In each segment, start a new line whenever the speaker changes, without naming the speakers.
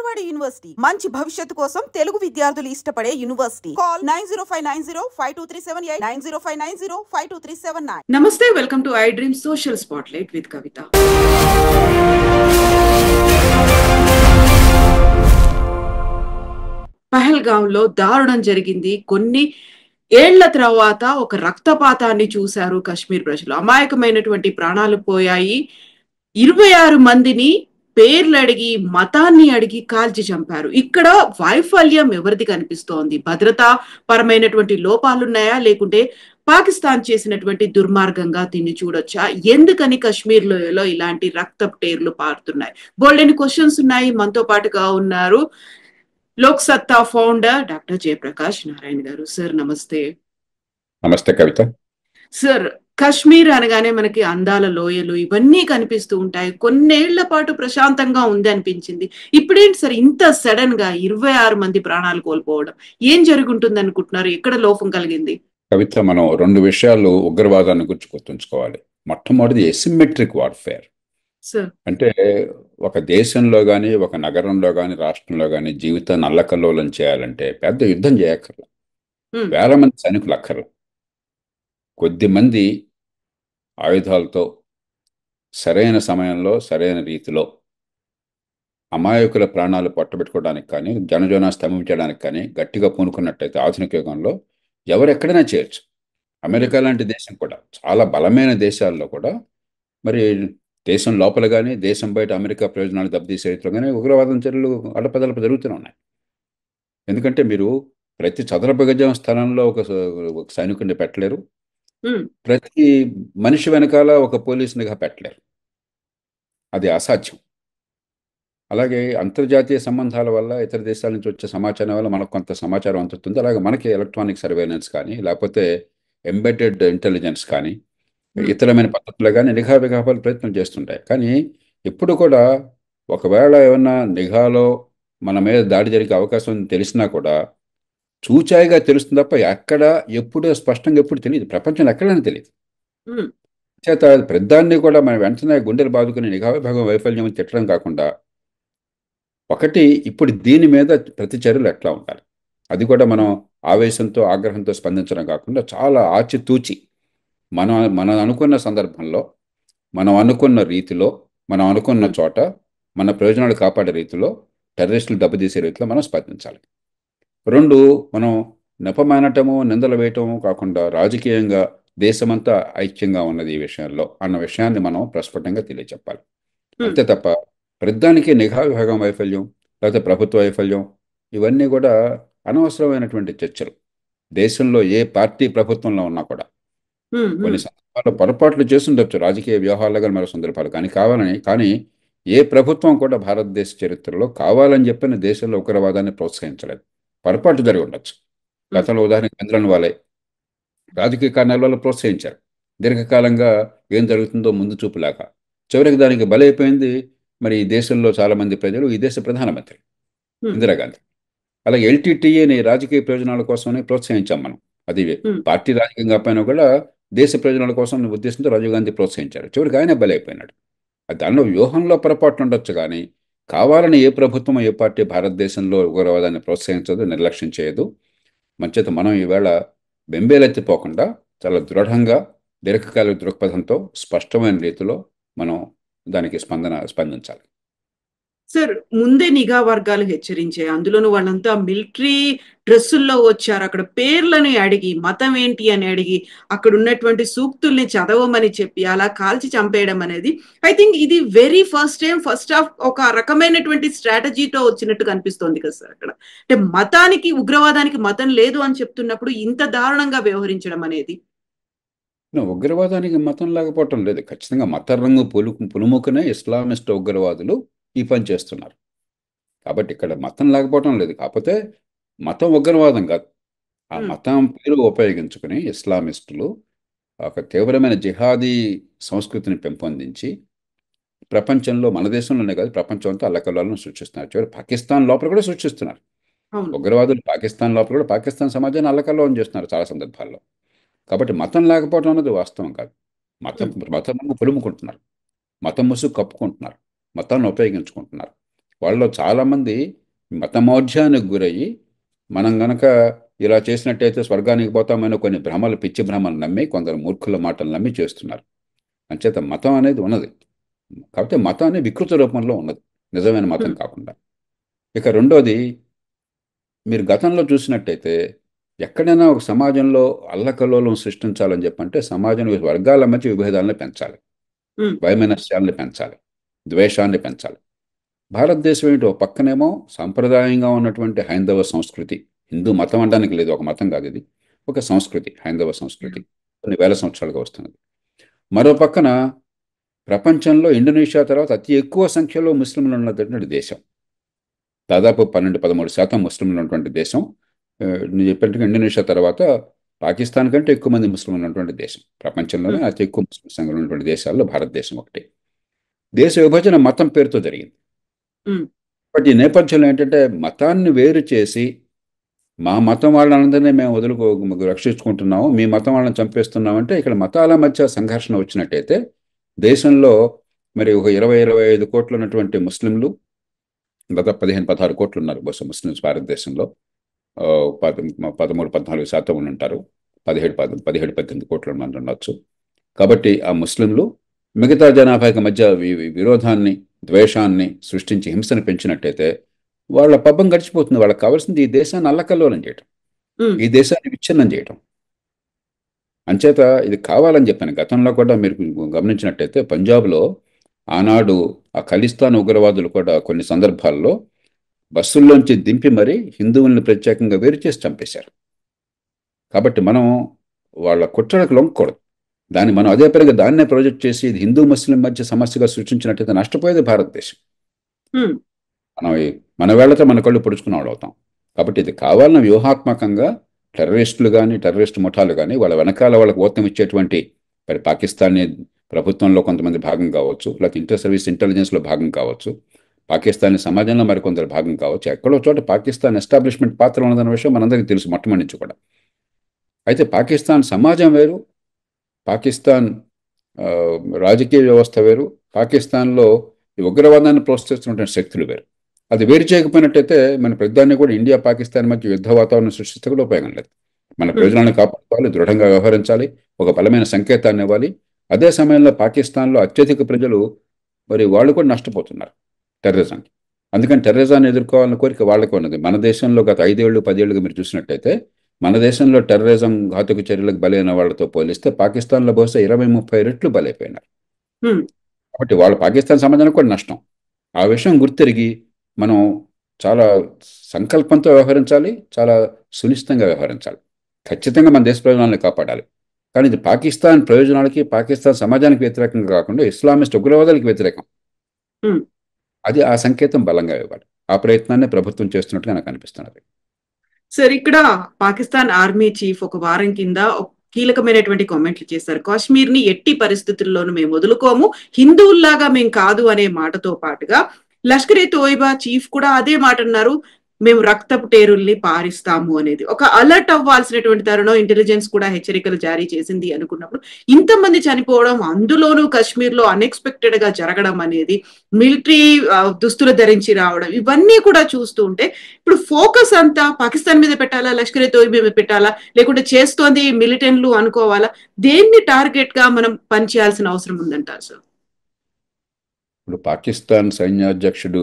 Vijayawada university మంచి భవిష్యత్తు కోసం తెలుగు విద్యార్థులు ఇష్టపడే యూనివర్సిటీ. కాల్ 9059052378 9059052379.
నమస్తే, welcome to I dream social spotlight with Kavitha. పహల్గాంలో దారుణం జరిగింది. కొన్ని ఏళ్ల తర్వాత ఒక రక్తపాతాన్ని చూశారు కశ్మీర్ ప్రజలు. అమాయకమైనటువంటి ప్రాణాలు పోయాయి. 26 మందిని పేర్లు అడిగి, మతాన్ని అడిగి కాల్చి చంపారు. ఇక్కడ వైఫల్యం ఎవరిది కనిపిస్తోంది? భద్రతా పరమైనటువంటి లోపాలున్నాయా, లేకుంటే పాకిస్తాన్ చేసినటువంటి దుర్మార్గంగా దీన్ని చూడొచ్చా? ఎందుకని కశ్మీర్లో ఇలాంటి రక్తపు పారుతున్నాయి? బోల్డెని క్వశ్చన్స్ ఉన్నాయి. మనతో పాటుగా ఉన్నారు లోక్ సత్తా ఫౌండర్ డాక్టర్ జయప్రకాష్ నారాయణ గారు. సార్ నమస్తే.
నమస్తే కవిత.
సార్, కశ్మీర్ అనగానే మనకి అందాల లోయలు ఇవన్నీ కనిపిస్తూ ఉంటాయి. కొన్నేళ్ల పాటు ప్రశాంతంగా ఉంది అనిపించింది. ఇప్పుడేంటి సార్ ఇంత సడన్ గా 26 మంది ప్రాణాలు కోల్పోవడం? ఏం జరుగుంటుంది అనుకుంటున్నారు? ఎక్కడ లోపం కలిగింది?
కవిత, మనం 2 విషయాలు ఉగ్రవాదాన్ని గురించి గుర్తుంచుకోవాలి. మొట్టమొదటిది ఎసిమెట్రిక్ వార్ఫేర్. అంటే ఒక దేశంలో కానీ, ఒక నగరంలో కానీ, రాష్ట్రంలో కానీ జీవితాన్ని అల్లకల్లోలం చేయాలంటే పెద్ద యుద్ధం చేయక్కర్లా, వేల మంది సైనికులు అక్కర్లా. కొద్ది మంది ఆయుధాలతో సరైన సమయంలో సరైన రీతిలో అమాయకుల ప్రాణాలు పట్టబెట్టుకోవడానికి కానీ, జనజీవనాన్ని స్తంభించడానికి కానీ గట్టిగా పూనుకున్నట్టయితే ఆధునిక యుగంలో ఎవరెక్కడైనా చేయొచ్చు. అమెరికా లాంటి దేశం కూడా, చాలా బలమైన దేశాల్లో కూడా మరి దేశం లోపల కానీ, దేశం బయట అమెరికా ప్రయోజనాలు దెబ్బతీసే రీతిలో కానీ ఉగ్రవాదం చర్యలు అడపదడప జరుగుతూనే ఉన్నాయి. ఎందుకంటే మీరు ప్రతి చదరపు గజం స్థలంలో ఒక సైనికుడిని పెట్టలేరు, ప్రతి మనిషి వెనకాల ఒక పోలీసు నిఘా పెట్టలేరు. అది అసాధ్యం. అలాగే అంతర్జాతీయ సంబంధాల వల్ల, ఇతర దేశాల నుంచి వచ్చే సమాచారం వల్ల మనకు కొంత సమాచారం అందుతుంది. అలాగే మనకి ఎలక్ట్రానిక్ సర్వేలెన్స్ కానీ, లేకపోతే ఎంబెడెడ్ ఇంటెలిజెన్స్ కానీ, ఇతరమైన పద్ధతుల్లో కానీ నిఘా విఘాపాలు ప్రయత్నం చేస్తుంటాయి. కానీ ఎప్పుడు కూడా ఒకవేళ ఏమన్నా నిఘాలో మన మీద దాడి జరిగే అవకాశం తెలిసినా కూడా చూచాయిగా తెలుస్తుంది తప్ప ఎక్కడ ఎప్పుడు స్పష్టంగా ఎప్పుడు తెలియదు. ప్రపంచంలో ఎక్కడైనా తెలియదు. చేత ప్రధాన్ని కూడా మనం వెంటనే గుండెలు బాదుకుని నిఘా విభాగం వైఫల్యం తిట్టడం కాకుండా, ఒకటి ఇప్పుడు దీని మీద ప్రతి చర్యలు ఎట్లా ఉండాలి, అది కూడా మనం ఆవేశంతో ఆగ్రహంతో స్పందించడం కాకుండా చాలా ఆచితూచి మనం అనుకున్న సందర్భంలో, మనం అనుకున్న రీతిలో, మనం అనుకున్న చోట మన ప్రయోజనాలు కాపాడే రీతిలో, టెర్రరిస్టులు దెబ్బతీసే రీతిలో మనం స్పందించాలి. 2, మనం నెపమానటము, నిందలు వేయటము కాకుండా రాజకీయంగా దేశమంతా ఐక్యంగా ఉన్నది ఈ విషయంలో అన్న విషయాన్ని మనం ప్రస్ఫుటంగా తెలియచెప్పాలి. అంతే తప్ప ప్రధానికి నిఘా విభాగం వైఫల్యం లేకపోతే ప్రభుత్వ వైఫల్యం ఇవన్నీ కూడా అనవసరమైనటువంటి చర్చలు. దేశంలో ఏ పార్టీ ప్రభుత్వంలో ఉన్నా కూడా కొన్ని సందర్భాల్లో పొరపాట్లు చేస్తుండొచ్చు, రాజకీయ వ్యవహారాలు కానీ మరో సందర్భాలు కానీ ఏ ప్రభుత్వం కూడా భారతదేశ చరిత్రలో కావాలని చెప్పిన దేశంలో ఉగ్రవాదాన్ని ప్రోత్సహించలేదు. పొరపాటు జరిగి ఉండొచ్చు. గతంలో ఉదాహరణకు చంద్రన్ వాలే రాజకీయ కారణాల వల్ల ప్రోత్సహించారు. దీర్ఘకాలంగా ఏం జరుగుతుందో ముందు చూపులాగా చివరికి దానికి బలైపోయింది మరి ఈ దేశంలో చాలా మంది ప్రజలు, ఈ దేశ ప్రధానమంత్రి ఇందిరాగాంధీ. అలాగే ఎల్టీటీఏని రాజకీయ ప్రయోజనాల కోసమని ప్రోత్సహించాం మనం. అది పార్టీ రాజకీయం కాకపోయినా కూడా దేశ ప్రయోజనాల కోసం ఉద్దేశంతో రాజీవ్ గాంధీ ప్రోత్సహించారు. చివరికి ఆయన బలైపోయినాడు. దానిలో వ్యూహంలో పొరపాటు ఉండొచ్చు, కానీ కావాలని ఏ ప్రభుత్వం, ఏ పార్టీ భారతదేశంలో ఉగ్రవాదాన్ని ప్రోత్సహించదు, నిర్లక్ష్యం చేయదు. మంచిత మనం ఈవేళ బెంబేలెత్తిపోకుండా చాలా దృఢంగా దీర్ఘకాలిక దృక్పథంతో స్పష్టమైన రీతిలో మనం దానికి స్పందించాలి.
సార్, ముందే నిఘా వర్గాలు హెచ్చరించాయి. అందులోనూ వాళ్ళంతా మిలిటరీ డ్రెస్సుల్లో వచ్చారు. అక్కడ పేర్లని అడిగి, మతం ఏంటి అని అడిగి, అక్కడ ఉన్నటువంటి సూక్తుల్ని చదవమని చెప్పి అలా కాల్చి చంపేయడం అనేది ఐ థింక్ ఇది వెరీ ఫస్ట్ ఆఫ్ ఒక రకమైనటువంటి స్ట్రాటజీతో వచ్చినట్టు కనిపిస్తోంది కదా సార్. అక్కడ అంటే మతానికి, ఉగ్రవాదానికి మతం లేదు అని చెప్తున్నప్పుడు ఇంత దారుణంగా వ్యవహరించడం అనేది.
ఉగ్రవాదానికి మతం లేకపోవటం లేదు. ఖచ్చితంగా మత రంగు పులుముకునే ఇస్లామిస్ట్ ఉగ్రవాదులు ఈ పని చేస్తున్నారు. కాబట్టి ఇక్కడ మతం లేకపోవటం లేదు. కాకపోతే మతం ఉగ్రవాదం కాదు. ఆ మతం పేరు ఉపయోగించుకుని ఇస్లామిస్టులు ఒక తీవ్రమైన జిహాదీ సంస్కృతిని పెంపొందించి ప్రపంచంలో, మన దేశంలోనే కాదు ప్రపంచం అంతా అల్లకల్లోలను సృష్టిస్తున్నారు. చివరి పాకిస్తాన్ లోపల కూడా సృష్టిస్తున్నారు. ఉగ్రవాదులు పాకిస్తాన్ లోపల కూడా పాకిస్తాన్ సమాజాన్ని అల్లకల్లోలం చేస్తున్నారు చాలా సందర్భాల్లో. కాబట్టి మతం లేకపోవడం అనేది వాస్తవం కాదు. మతం పులుముకుంటున్నారు, మతం ముసుగు కప్పుకుంటున్నారు, మతాన్ని ఉపయోగించుకుంటున్నారు. వాళ్ళలో చాలామంది మతమౌఢ్యానికి గురయ్యి మనం గనక ఇలా చేసినట్టయితే స్వర్గానికి పోతామని కొన్ని భ్రమలు, పిచ్చి భ్రమలు నమ్మి, కొందరు మూర్ఖుల మాటలు నమ్మి చేస్తున్నారు. అంచేత మతం అనేది ఉన్నది, కాకపోతే మతం అనేది వికృత రూపంలో ఉన్నది, నిజమైన మతం కాకుండా. ఇక రెండోది, మీరు గతంలో చూసినట్టయితే ఎక్కడైనా ఒక సమాజంలో అల్లకల్లోలం సృష్టించాలని చెప్పంటే సమాజంలో వర్గాల మధ్య విభేదాలను పెంచాలి, వైమనస్యాలను పెంచాలి, ద్వేషాన్ని పెంచాలి. భారతదేశం ఏంటి, ఒక పక్కనేమో సాంప్రదాయంగా ఉన్నటువంటి హైందవ సంస్కృతి, హిందూ మతం అనడానికి లేదు, ఒక మతం కాదు ఇది, ఒక సంస్కృతి, హైందవ సంస్కృతి కొన్ని వేల సంవత్సరాలుగా వస్తున్నది. మరో పక్కన ప్రపంచంలో ఇండోనేషియా తర్వాత అతి ఎక్కువ సంఖ్యలో ముస్లింలు ఉన్నటువంటి దేశం, దాదాపు 12-13% ముస్లింలు ఉన్నటువంటి దేశం. నేను చెప్పినట్టుగా ఇండోనేషియా తర్వాత పాకిస్తాన్ కంటే ఎక్కువ మంది ముస్లింలు ఉన్నటువంటి దేశం, ప్రపంచంలోనే అతి ఎక్కువ ముస్లిం సంఖ్యలో ఉన్నటువంటి దేశాల్లో భారతదేశం ఒకటి. దేశ విభజన మతం పేరుతో జరిగింది. బట్ ఈ నేపథ్యంలో ఏంటంటే మతాన్ని వేరు చేసి మా మతం వాళ్ళందరినీ మేము రక్షించుకుంటున్నాము, మీ మతం వాళ్ళని చంపేస్తున్నామంటే ఇక్కడ మతాల మధ్య సంఘర్షణ వచ్చినట్టయితే దేశంలో మరి ఒక 20-25 కోట్లు ఉన్నటువంటి ముస్లింలు, దాదాపు 15-16 కోట్లు ఉన్నారు బహుశా ముస్లిమ్స్ భారతదేశంలో, 13-14% ఉంటారు, 17-18 కోట్ల మంది ఉండొచ్చు. కాబట్టి ఆ ముస్లింలు మిగతా జనాభాకి మధ్య విరోధాన్ని, ద్వేషాన్ని సృష్టించి హింసను పెంచినట్టయితే వాళ్ళ పబ్బం గడిచిపోతుంది. వాళ్ళకి కావాల్సింది ఈ దేశాన్ని అల్లకల్లోలం చేయటం, ఈ దేశాన్ని విచ్ఛిన్నం చేయటం. అంచేత ఇది కావాలని చెప్పాను. గతంలో కూడా మీరు గమనించినట్టయితే పంజాబ్లో ఆనాడు ఆ ఖలిస్తాన్ ఉగ్రవాదులు కూడా కొన్ని సందర్భాల్లో బస్సుల్లోంచి దింపి మరీ హిందువుల్ని ప్రత్యేకంగా వేరు చేసి చంపేశారు. కాబట్టి మనం వాళ్ళ కుట్రలకు లొంగకూడదు. మనం అదే పనిగా దాన్నే ప్రాజెక్ట్ చేసి ఇది హిందూ ముస్లిం మధ్య సమస్యగా సృష్టించినట్టయితే నష్టపోయేది భారతదేశం. మన వేళతో మన కళ్ళు పొడుచుకున్న వాళ్ళు అవుతాం. కాబట్టి ఇది కావాలని వ్యూహాత్మకంగా టెర్రరిస్టులు కానీ, టెర్రరిస్ట్ ముఠాలు కానీ, వాళ్ళ వెనకాల వాళ్ళకి ఊతం ఇచ్చేటువంటి మరి పాకిస్తానీ ప్రభుత్వంలో కొంతమంది భాగం కావచ్చు, లేకపోతే ఇంటర్ సర్వీస్ ఇంటెలిజెన్స్లో భాగం కావచ్చు, పాకిస్తానీ సమాజంలో మరికొందరు భాగం కావచ్చు. ఎక్కడో చోట పాకిస్తాన్ ఎస్టాబ్లిష్మెంట్ పాత్ర ఉన్నదన్న విషయం మనందరికీ తెలుసు మొట్టమొదటి నుంచి కూడా. అయితే పాకిస్తాన్ సమాజం వేరు, పాకిస్తాన్ రాజకీయ వ్యవస్థ వేరు, పాకిస్తాన్లో ఈ ఉగ్రవాదాన్ని ప్రోత్సహిస్తున్నటువంటి శక్తులు వేరు. అది వేరు చేయకపోయినట్టయితే మన ప్రధాని కూడా ఇండియా పాకిస్తాన్ మధ్య యుద్ధ వాతావరణం సృష్టిస్తే కూడా ఉపయోగం లేదు. మన ప్రయోజనాలను కాపాడుకోవాలి, దృఢంగా వ్యవహరించాలి, ఒక బలమైన సంకేతాన్ని ఇవ్వాలి. అదే సమయంలో పాకిస్తాన్లో అత్యధిక ప్రజలు మరి వాళ్ళు కూడా నష్టపోతున్నారు టెర్రరిజంకి. అందుకని టెర్రరిజాన్ని ఎదుర్కోవాలన్న కోరిక వాళ్ళకి ఉన్నది. మన దేశంలో గత 5-10 ఏళ్ళుగా మీరు చూసినట్టయితే మన దేశంలో టెర్రరిజం ఘాతుక చర్యలకు బలైన వాళ్ళతో పోలిస్తే పాకిస్తాన్లో బహుశా 20-30 రెట్లు బలైపోయినారు. కాబట్టి వాళ్ళు పాకిస్తాన్ సమాజానికి కూడా నష్టం. ఆ విషయం గుర్తిరిగి మనం చాలా సంకల్పంతో వ్యవహరించాలి, చాలా సునిశ్చితంగా వ్యవహరించాలి. ఖచ్చితంగా మన దేశ ప్రయోజనాలను కాపాడాలి. కానీ ఇది పాకిస్తాన్ ప్రయోజనాలకి, పాకిస్తాన్ సమాజానికి వ్యతిరేకంగా కాకుండా ఇస్లామిస్ట్ ఉగ్రవాదాలకు వ్యతిరేకం. అది ఆ సంకేతం బలంగా ఇవ్వాలి. ఆ ప్రయత్నాన్ని ప్రభుత్వం చేస్తున్నట్టుగా నాకు అనిపిస్తున్నది.
సార్, ఇక్కడ పాకిస్తాన్ ఆర్మీ చీఫ్ ఒక వారం కింద కీలకమైనటువంటి కామెంట్లు చేశారు. కాశ్మీర్ ని ఎట్టి పరిస్థితుల్లోనూ మేము వదులుకోము, హిందువుల్లాగా మేము కాదు అనే మాటతో పాటుగా లష్కర్ ఏ తోయిబా చీఫ్ కూడా అదే మాట అన్నారు, మేము రక్తపు టేరుల్ని పారిస్తాము అనేది. ఒక అలర్ట్ అవ్వాల్సినటువంటి తరుణం, ఇంటెలిజెన్స్ కూడా హెచ్చరికలు జారీ చేసింది అనుకున్నప్పుడు ఇంతమంది చనిపోవడం, అందులోనూ కాశ్మీర్ లో అన్ఎక్స్పెక్టెడ్ గా జరగడం అనేది, మిలిటరీ దుస్తులు ధరించి రావడం, ఇవన్నీ కూడా చూస్తూ ఉంటే ఇప్పుడు ఫోకస్ అంతా పాకిస్తాన్ మీద పెట్టాలా, లష్కర్ ఏ తోయిబా మీద పెట్టాలా, లేకుంటే చేస్తోంది మిలిటెంట్లు అనుకోవాలా, దేన్ని టార్గెట్ గా మనం పనిచేయాల్సిన అవసరం ఉందంటారు సార్?
ఇప్పుడు పాకిస్తాన్ సైన్యాధ్యక్షుడు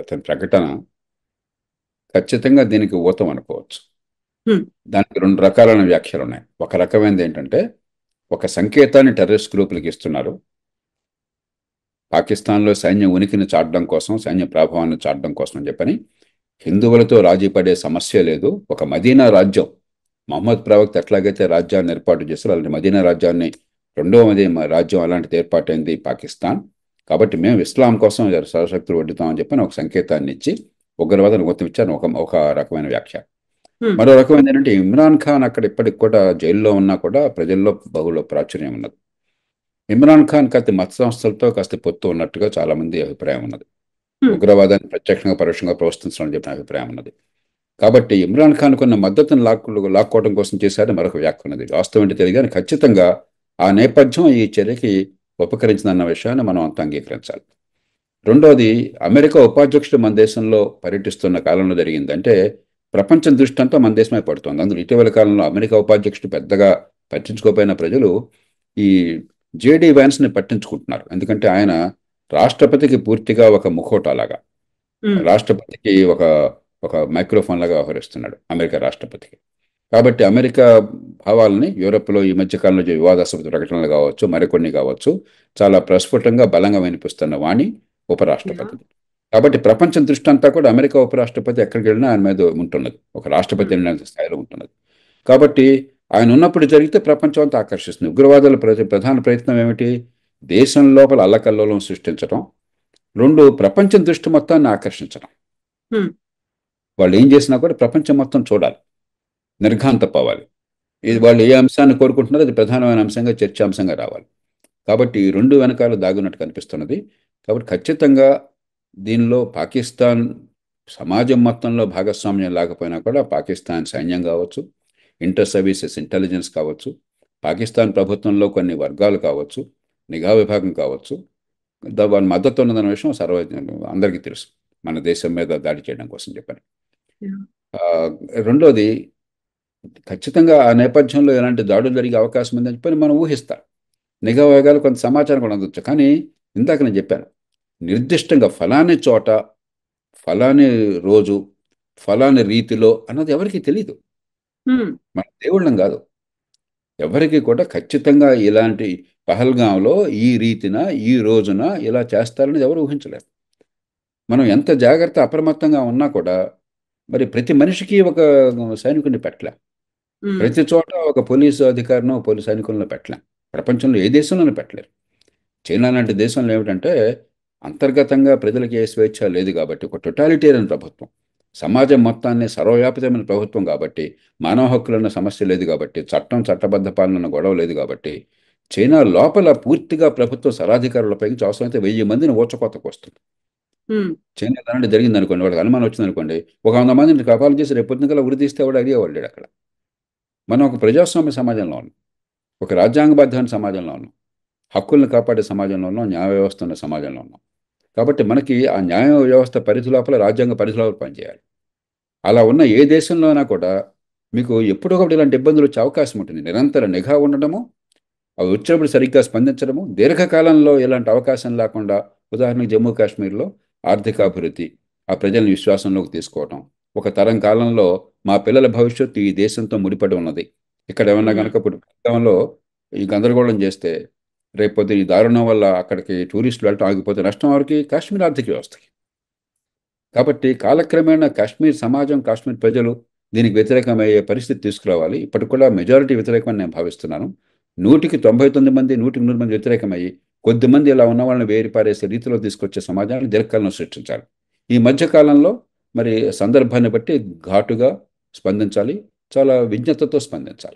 అతని ప్రకటన ఖచ్చితంగా దీనికి ఊతం అనుకోవచ్చు. దానికి 2 రకాలైన వ్యాఖ్యలు ఉన్నాయి. ఒక రకమైనది ఏంటంటే ఒక సంకేతాన్ని టెర్రరిస్ట్ గ్రూపులకి ఇస్తున్నారు, పాకిస్తాన్లో సైన్య ఉనికిని చాటడం కోసం, సైన్య ప్రభావాన్ని చాటడం కోసం అని చెప్పని. హిందువులతో రాజీ పడే సమస్య లేదు. ఒక మదీనా రాజ్యం, మహమ్మద్ ప్రవక్త ఎట్లాగైతే రాజ్యాన్ని ఏర్పాటు చేశారో అలాంటి మదీనా రాజ్యాన్ని, 2వ రాజ్యం అలాంటిది ఏర్పాటైంది పాకిస్తాన్. కాబట్టి మేము ఇస్లాం కోసం సర్వశక్తులు వడ్డుతామని చెప్పని ఒక సంకేతాన్ని ఇచ్చి ఉగ్రవాదాన్ని గుర్తించారు. ఒక రకమైన వ్యాఖ్య. మరో రకమైన ఏంటంటే ఇమ్రాన్ ఖాన్ అక్కడ ఇప్పటికి కూడా జైల్లో ఉన్నా కూడా ప్రజల్లో బహుళ ప్రాచుర్యం ఉన్నది. ఇమ్రాన్ ఖాన్ కాస్త మత సంస్థలతో కాస్త పొత్తు ఉన్నట్టుగా చాలా మంది అభిప్రాయం ఉన్నది. ఉగ్రవాదాన్ని ప్రత్యక్షంగా పరోక్షంగా ప్రోత్సహించడం చెప్పిన అభిప్రాయం ఉన్నది. కాబట్టి ఇమ్రాన్ ఖాన్ కొన్న మద్దతును లాక్కోవడం కోసం చేశారని మరొక వ్యాఖ్య ఉన్నది. వాస్తవం ఏంటి తెలియదు కానీ ఖచ్చితంగా ఆ నేపథ్యం ఈ చర్యకి ఉపకరించిందన్న విషయాన్ని మనం అంతా అంగీకరించాలి. రెండోది, అమెరికా ఉపాధ్యక్షుడు మన దేశంలో పర్యటిస్తున్న కాలంలో జరిగింది. అంటే ప్రపంచం దృష్టి అంతా మన దేశమే పడుతుంది. అందులో ఇటీవల కాలంలో అమెరికా ఉపాధ్యక్షుడు పెద్దగా పట్టించుకోపోయిన ప్రజలు ఈ జేడీ వ్యాన్స్ని పట్టించుకుంటున్నారు. ఎందుకంటే ఆయన రాష్ట్రపతికి పూర్తిగా ఒక ముఖోటా లాగా, రాష్ట్రపతికి ఒక ఒక మైక్రోఫోన్ లాగా వ్యవహరిస్తున్నాడు అమెరికా రాష్ట్రపతికి. కాబట్టి అమెరికా భావాలని యూరోప్లో ఈ మధ్యకాలంలో వివాదాస్పద ప్రకటనలు కావచ్చు, మరికొన్ని కావచ్చు, చాలా ప్రస్ఫుటంగా బలంగా వినిపిస్తున్న వాణి ఉపరాష్ట్రపతి. కాబట్టి ప్రపంచం దృష్టి అంతా కూడా అమెరికా ఉపరాష్ట్రపతి ఎక్కడికి వెళ్ళినా ఆయన మీద ఉంటున్నది, ఒక రాష్ట్రపతి వెళ్ళిన స్థాయిలో ఉంటున్నది. కాబట్టి ఆయన ఉన్నప్పుడు జరిగితే ప్రపంచం అంతా ఆకర్షిస్తుంది. ఉగ్రవాదుల ప్రధాన ప్రయత్నం ఏమిటి? దేశం లోపల అల్లకల్లోలం సృష్టించడం, రెండు, ప్రపంచం దృష్టి మొత్తాన్ని ఆకర్షించడం. వాళ్ళు ఏం చేసినా కూడా ప్రపంచం మొత్తం చూడాలి, నిర్ఘాంతపోవాలి. ఇది వాళ్ళు ఏ అంశాన్ని కోరుకుంటున్నారో అది ప్రధానమైన అంశంగా, చర్చాంశంగా రావాలి. కాబట్టి ఈ రెండు వెనకాల దాగున్నట్టు కనిపిస్తున్నది. కాబట్టి ఖచ్చితంగా దీనిలో పాకిస్తాన్ సమాజం మొత్తంలో భాగస్వామ్యం లేకపోయినా కూడా పాకిస్తాన్ సైన్యం కావచ్చు, ఇంటర్ సర్వీసెస్ ఇంటెలిజెన్స్ కావచ్చు, పాకిస్తాన్ ప్రభుత్వంలో కొన్ని వర్గాలు కావచ్చు, నిఘా విభాగం కావచ్చు, వాళ్ళ మద్దతు ఉన్నదన్న విషయం అందరికీ తెలుసు, మన దేశం మీద దాడి చేయడం కోసం చెప్పని. రెండోది, ఖచ్చితంగా ఆ నేపథ్యంలో ఎలాంటి దాడులు జరిగే అవకాశం ఉందని చెప్పని మనం ఊహిస్తాం. నిఘా విభాగాలు కొంత సమాచారం కూడా అందవచ్చు. కానీ ఇందాక నేను చెప్పాను, నిర్దిష్టంగా ఫలాని చోట, ఫలాని రోజు, ఫలాని రీతిలో అన్నది ఎవరికి తెలీదు. మన దేవుళ్ళం కాదు, ఎవరికి కూడా ఖచ్చితంగా ఇలాంటి పహల్గాంలో ఈ రీతిన ఈ రోజున ఇలా చేస్తారనేది ఎవరు ఊహించలేరు. మనం ఎంత జాగ్రత్త అప్రమత్తంగా ఉన్నా కూడా మరి ప్రతి మనిషికి ఒక సైనికుడిని పెట్టలేం, ప్రతి చోట ఒక పోలీసు అధికారినో పోలీసు సైనికులను పెట్టలేం. ప్రపంచంలో ఏ దేశంలోనూ పెట్టలేరు. చైనా లాంటి దేశంలో ఏమిటంటే అంతర్గతంగా ప్రజలకి ఏ స్వేచ్ఛ లేదు కాబట్టి, ఒక టొటాలిటేరియన్ ప్రభుత్వం, సమాజం మొత్తాన్ని సర్వవ్యాపితమైన ప్రభుత్వం కాబట్టి, మానవ హక్కులన్న సమస్య లేదు కాబట్టి, చట్టబద్ధ పాలన గొడవ లేదు కాబట్టి, చైనా లోపల పూర్తిగా ప్రభుత్వ సరాధికారులపై అవసరమైతే 1000 మందిని ఊచకోతకు వస్తుంది. చైనా అలాంటి జరిగింది అనుకోండి, వాళ్ళకి అనుమానం వచ్చింది అనుకోండి, ఒక 100 మందిని కపాలు చేసి రేపు పొద్దున ఉరి తీస్తే వాడు అడిగేవాళ్ళు లేడు అక్కడ. మనం ఒక ప్రజాస్వామ్య సమాజంలో ఉన్నాం, ఒక రాజ్యాంగబద్ధమైన సమాజంలో ఉన్నాం, హక్కుల్ని కాపాడే సమాజంలో ఉన్నాం, న్యాయ వ్యవస్థ ఉన్న సమాజంలో ఉన్నాం. కాబట్టి మనకి ఆ న్యాయ వ్యవస్థ పరిధి లోపల, రాజ్యాంగ పరిధి లోపల పనిచేయాలి. అలా ఉన్న ఏ దేశంలోనా కూడా మీకు ఎప్పుడొకటి ఇలాంటి ఇబ్బందులు వచ్చే అవకాశం ఉంటుంది. నిరంతర నిఘా ఉండడము, అవి వచ్చినప్పుడు సరిగ్గా స్పందించడము, దీర్ఘకాలంలో ఇలాంటి అవకాశం లేకుండా, ఉదాహరణకు జమ్మూ కాశ్మీర్లో ఆర్థికాభివృద్ధి, ఆ ప్రజల్ని విశ్వాసంలోకి తీసుకోవడం, ఒక తరం కాలంలో మా పిల్లల భవిష్యత్తు ఈ దేశంతో ముడిపడి ఉన్నది, ఇక్కడ ఏమన్నా కనుక ఇప్పుడు గతంలో ఈ గందరగోళం చేస్తే రేపొద్దు ఈ దారుణం వల్ల అక్కడికి టూరిస్టులు వెళ్ళటం ఆగిపోతే నష్టం వారికి, కాశ్మీర్ ఆర్థిక వ్యవస్థకి. కాబట్టి కాలక్రమేణా కాశ్మీర్ సమాజం, కాశ్మీర్ ప్రజలు దీనికి వ్యతిరేకమయ్యే పరిస్థితి తీసుకురావాలి. ఇప్పటికి కూడా మెజారిటీ వ్యతిరేకమని నేను భావిస్తున్నాను. 100కి 99 మంది, 100కి 100 మంది వ్యతిరేకమయ్యి కొద్దిమంది ఇలా ఉన్న వాళ్ళని వేరిపారేసే రీతిలో తీసుకొచ్చే సమాజాన్ని దీర్ఘకాలంలో సృష్టించాలి. ఈ మధ్యకాలంలో మరి సందర్భాన్ని బట్టి ఘాటుగా స్పందించాలి, చాలా విజ్ఞతతో స్పందించాలి.